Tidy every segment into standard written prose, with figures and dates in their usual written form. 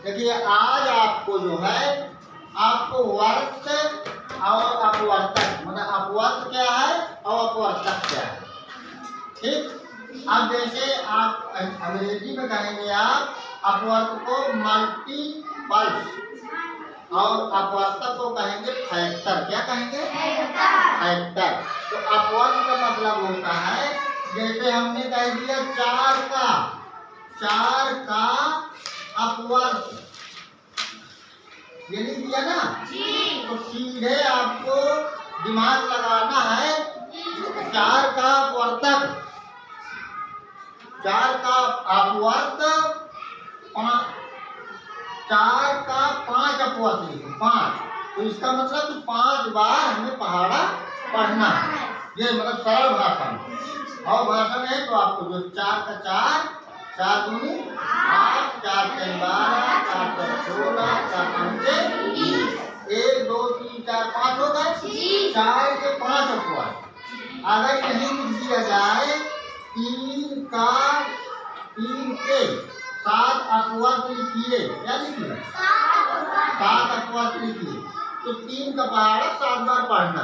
देखिए आज आपको जो है आपको वर्त और अपवर्तक मतलब अपवर्त क्या है और अपवर्तक क्या है। ठीक, अब जैसे आप अंग्रेजी में कहेंगे आप अपवर्त को मल्टीपल्स और अपवर्तक को कहेंगे फैक्टर। क्या कहेंगे? फैक्टर। तो अपवर्त का मतलब होता है जैसे हमने कह दिया चार का अपवर्त, ये लिख दिया ना जी। तो सीधे आपको दिमाग लगाना है 4 का अपवर्तक, 4 का अपवर्त 4 का 5 अपवर्त लिखो 5। तो इसका मतलब 5 बार हमें पहाड़ा पढ़ना है। ये मतलब सरल भाषा में। और भाषा में तो आपको जो 4 का 4, 4 दूनी 8, 4 3 12, 4 4 16, 4 5 20, 1 2 3 4 5 हो गए। 4 के 5 अपवर्त। अगर यही लिख दिया जाए 3 के 7 अपवर्त लिखिए। क्या लिखिए? 7 अपवर्त लिखिए। तो 3 का पहाड़ा 7 बार पढ़ना।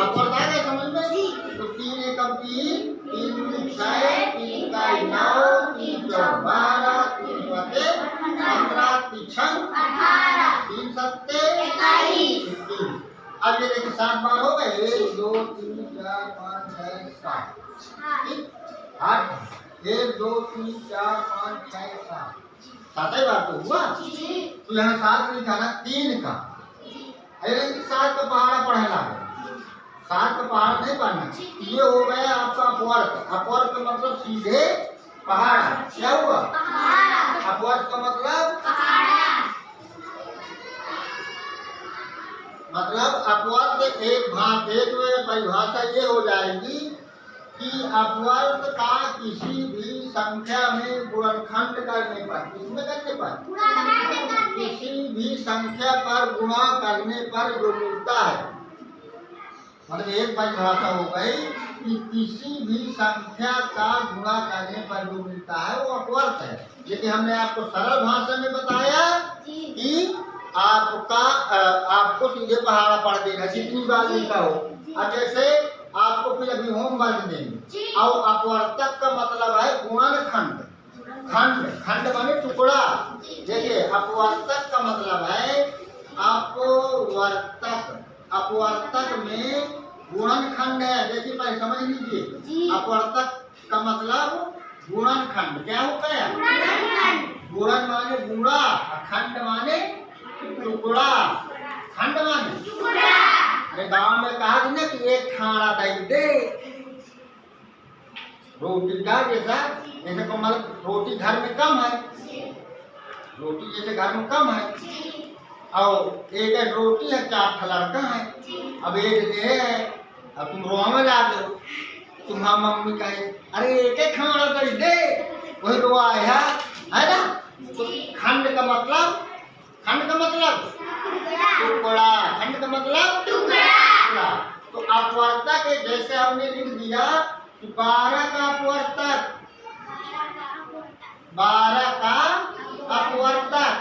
अपवर्त आ गया समझ में? तो 3 एकम 3, 3 दूनी 6, 3 का 9, 3 चौक 12, 3 पते 15, 3 छंग 18, 3 सत्ते 21। अब ये देखिए 7 बार हो गए। 1 2 3 4 5 6 7। ठीक, 8 1 2 3 4 5 6 7 7 बार तो हुआ। तो यहाँ 7 लिखा ना 3 का, अरे 7 का पहाड़ा पढ़ना है, 7 का पहाड़ा नहीं पढ़ना। ये हो गया आपका अपवर्त। अपवर्त का मतलब सीधे पहाड़ा। क्या हुआ? अपवर्त का मतलब अपवर्त एक परिभाषा ये हो जाएगी कि अपवर्त का किसी भी संख्या में गुणनखंड करने पर, किसमें करने पर, किसी भी संख्या पर गुणा करने पर जो मिलता है, मतलब एक परिभाषा हो गई कि किसी भी संख्या का गुणा करने पर जो मिलता है वो अपवर्त है। लेकिन हमने आपको सरल भाषा में बताया कि आपको सीधे पहाड़ा पढ़ देना जितनी बार लिखा हो। अब जैसे आपको फिर अभी होमवर्क देंगे और अपवर्तक का मतलब है गुणनखंड। खंड माने टुकड़ा। देखिए अपवर्तक का मतलब है अपवर्तक में गुणनखंड है। देखिए भाई समझ लीजिए, अपवर्तक का मतलब गुणनखंड। क्या होता है? गुणन माने गुणा, खंड माने टुकड़ा। खंड माने टुकड़ा। अरे गांव में कहा ना कि एक खाना दे रोटी का जैसा, जैसे को मतलब रोटी घर में कम है, रोटी जैसे घर में कम है और एक रोटी है 4 लड़का है। अब एक दे है, अब तुम रोआ ला दो, तुम्हारा मम्मी कहे अरे एक खाना दे, वही रोआ है ना। तो खंड का मतलब टुकड़ा। खंड का मतलब टुकड़ा। तो अपवर्तक जैसे हमने लिख दिया 12 का अपवर्तक, 12 का अपवर्तक।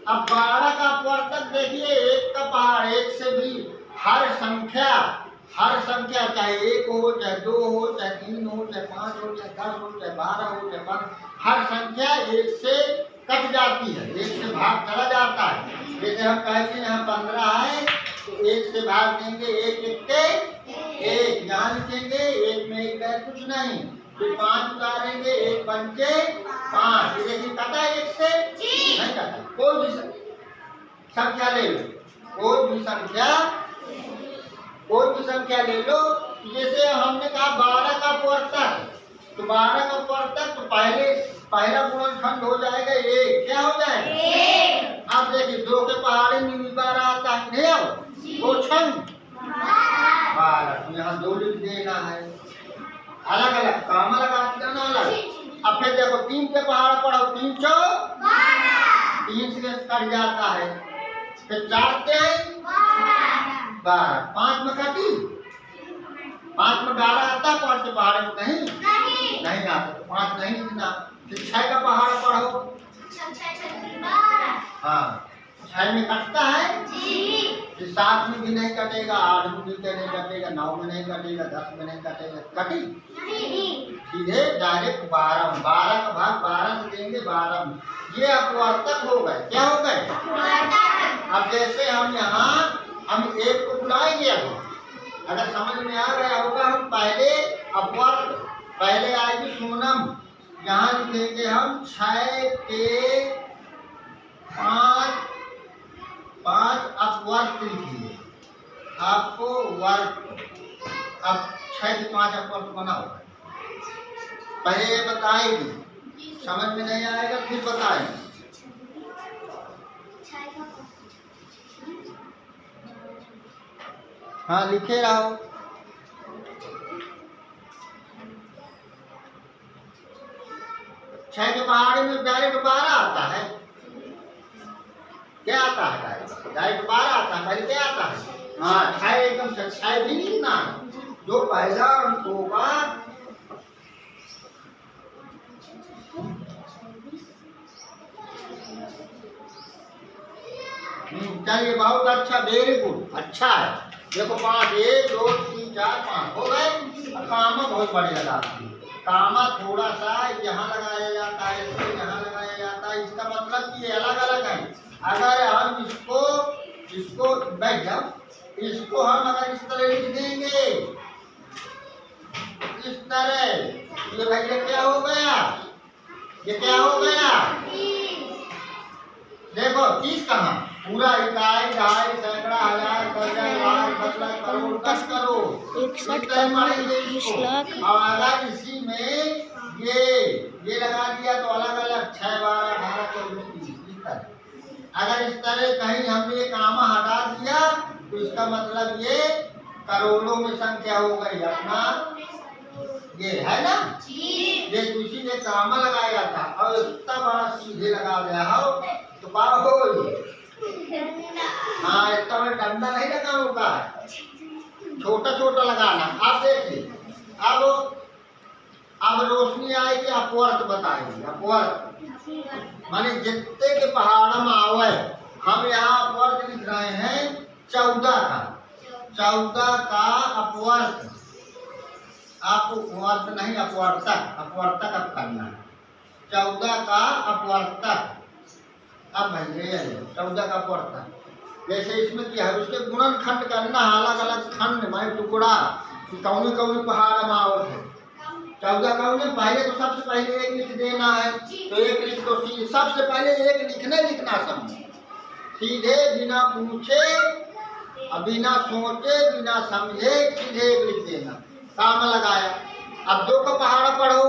अब 12 का अपवर्तक देखिए, एक का पहाड़, एक से भी हर संख्या चाहे 1 हो, चाहे 2 हो, चाहे 3 हो, चाहे 5 हो, चाहे 10 हो, चाहे 12 हो, चाहे 15, हर संख्या 1 से कट जाती है, 1 से भाग चला जाता है। जैसे हम कहते हैं यहाँ 15 है तो 1 से भाग देंगे, 1 के 1 यहाँ लिखेंगे, 1 में 1 है कुछ नहीं, फिर 5 उतारेंगे, 1 पंचे 5। लेकिन कटा 1 से नहीं कटा। कोई भी संख्या ले लो, कोई भी संख्या ले लो। जैसे हमने कहा 12 का अपवर्तक, तो 12 का अपवर्तक तो पहला गुणनखंड हो जाएगा 1। क्या हो जाएगा? अब देखिए 2 के पहाड़े में बार आता है, नहीं आओ 2 छंग 12। यहाँ 2 लिख देना है, अलग अलग काम लगा देना अलग। अब फिर देखो 3 के पहाड़ पढ़ो, 3 चौक 3 से कट जाता है, फिर 4 के 12, 5 में कटी, 5 में 12 आता है, 5 के पहाड़ में नहीं आता, तो 5 नहीं लिखना। फिर 6 का पहाड़ पढ़ो, 6 6 12 हाँ, 6 में कटता है, 7 में भी नहीं कटेगा, 8 में भी नहीं कटेगा, 9 में नहीं कटेगा, 10 में नहीं कटेगा, कटी सीधे डायरेक्ट 12 में। 12 का भाग 12 से देंगे, 12 में। ये अपवर्तक हो गए। क्या हो गए? अब जैसे हम यहाँ हम एक को बुलाएंगे, अगर समझ में आ गया होगा, हम पहले अपवर्त, पहले आएगी सोनम, यहाँ लिखेंगे हम 6 के 5 अपवर्त लिखिए, आपको वर्त। अब 6 के 5 अपवर्त बना होगा। पहले ये बताएगी, समझ में नहीं आएगा फिर बताएंगे। हाँ, लिखे रहो। छह के पहाड़ी में डायरेक्ट 12 आता है। क्या आता है? डायरेक्ट 12 आता है। पहले क्या आता है? हाँ, 6 एकदम 6 भी लिखना है। जो पहला अंक होगा चलिए, बहुत अच्छा, वेरी गुड, अच्छा है। देखो 5, 1 2 3 4 5 हो गए। कामा बहुत बड़े लगाती है। कामा थोड़ा सा यहाँ लगाया जाता है, इसको यहाँ लगाया जाता है। इसका मतलब कि ये अलग अलग है। अगर हम इसको बैठ जाओ, इसको हम अगर इस तरह लिख देंगे, इस तरह, ये भैया क्या हो गया? ये क्या हो गया? देखो 30 कहाँ? पूरा इकाई, दहाई, सैकड़ा, हजार, दर्जन, लाख, 10 लाख, करोड़, 10 करोड़, 61 करोड़ 20 लाख। और अगर इसी में ये लगा दिया तो अलग अलग 6, 12, 18, 24, 30 इस तरह। अगर इस तरह कहीं हमने कामा हटा दिया तो इसका मतलब ये करोड़ों में संख्या हो गई। अपना ये है ना, ये किसी ने कामा लगाया था और इतना बड़ा सीधे लगा दिया हो तो बात हो। हाँ, इतना बड़ा डंडा नहीं लगाना होगा, छोटा छोटा लगाना। आप देखिए, अब रोशनी आएगी, अपवर्त बताएगी। अपवर्त माने जितने के पहाड़ में आवे, हम यहाँ अपवर्त लिख रहे हैं 14 का अपवर्त। आपको वर्त नहीं, अपवर्तक अब करना है। 14 का अपवर्तक। अब भैया 14 का अपवर्तक जैसे इसमें क्या है, उसके गुणन खंड करना, अलग अलग खंड में टुकड़ा, कौनी कौनी पहाड़ में आवत है। 14 कौने, पहले तो सबसे पहले 1 लिख देना है, तो 1 लिख दो। सबसे पहले 1 लिखना समझ, सीधे बिना पूछे, बिना सोचे, बिना समझे, सीधे 1 लिख देना। काम लगाया। अब 2 का पहाड़ा पढ़ो।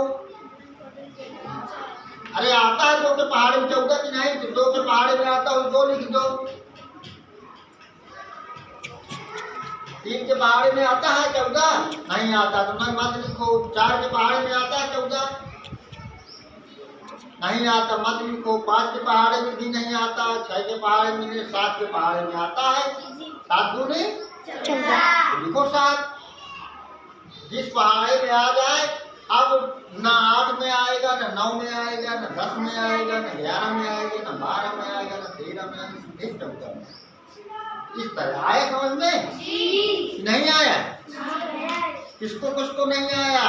अरे आता है 2 के पहाड़े में 14 की नहीं, तो 2 के पहाड़े में आता है 2 लिख दो। 3 के पहाड़े में आता है 14, नहीं आता तो नहीं मत लिखो। 4 के पहाड़े में आता है 14, नहीं आता मत लिखो। 5 के पहाड़े में भी नहीं आता, 6 के पहाड़े में नहीं, 7 के पहाड़े में आता है। 7 दूनी 14, लिखो 7। जिस पहाड़े में आ जाए, अब ना 8 में आएगा, ना 9 में आएगा, ना 10 में आएगा, ना 11 में आएगा, ना 12 में आएगा, ना 13 में आएगा, 14 में। इस तरह आया समझ में? नहीं आया? किसको नहीं आया?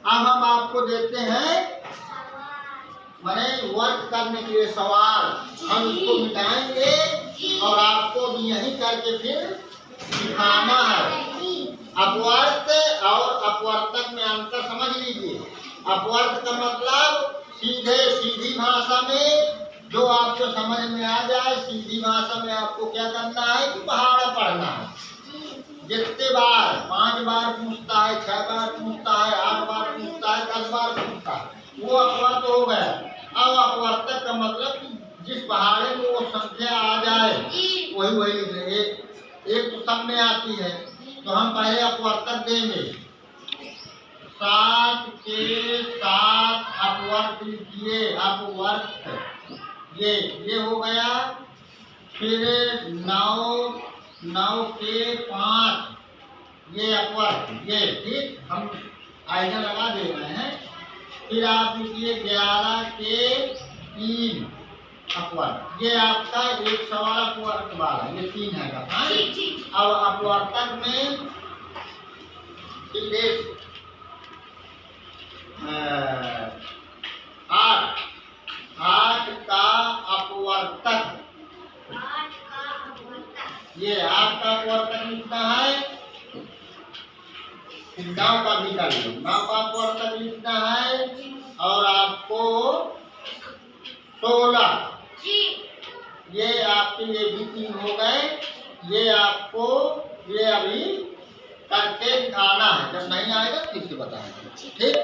अब हम आपको देते हैं माने वर्क करने के लिए सवाल। हम इसको मिटाएंगे और आपको भी यही करके फिर दिखाना है। अपवर्त और अपवर्तक में अंतर समझ लीजिए। अपवर्त का मतलब सीधी भाषा में जो आपको समझ में आ जाए, सीधी भाषा में आपको क्या करना है कि पहाड़ा पढ़ना है। जितने बार 5 बार पूछता है, 6 बार पूछता है, 8 बार पूछता है, 10 बार पूछता है, वो अपवर्त हो गया। अब अपवर्तक का मतलब कि जिस पहाड़े में वो संख्या आ जाए वही लिखे। एक तो सब में आती है, तो हम पहले अपवर्तक देंगे। 7 के 7 अपवर्त लिखिए। अपवर्त ये हो गया। फिर 9 के 5 ये अपवर्त, ये ठीक हम आइडिया लगा दे रहे हैं। फिर आप लिखिए 11 के 3 अपवर्तक। ये आपका 100 वाला अपवर्तक वाला, ये 3 है का। अब अपवर्तक में सीधे 8 का अपवर्तक, ये 8 का अपवर्तक लिखना है। फिर 9 का भी कर लो, 9 का अपवर्तक लिखना है। और आपको 16, ये आपके ये भी 3 हो गए। ये आपको ये अभी करके दिखाना है, जब नहीं आएगा फिर से बताएंगे, ठीक।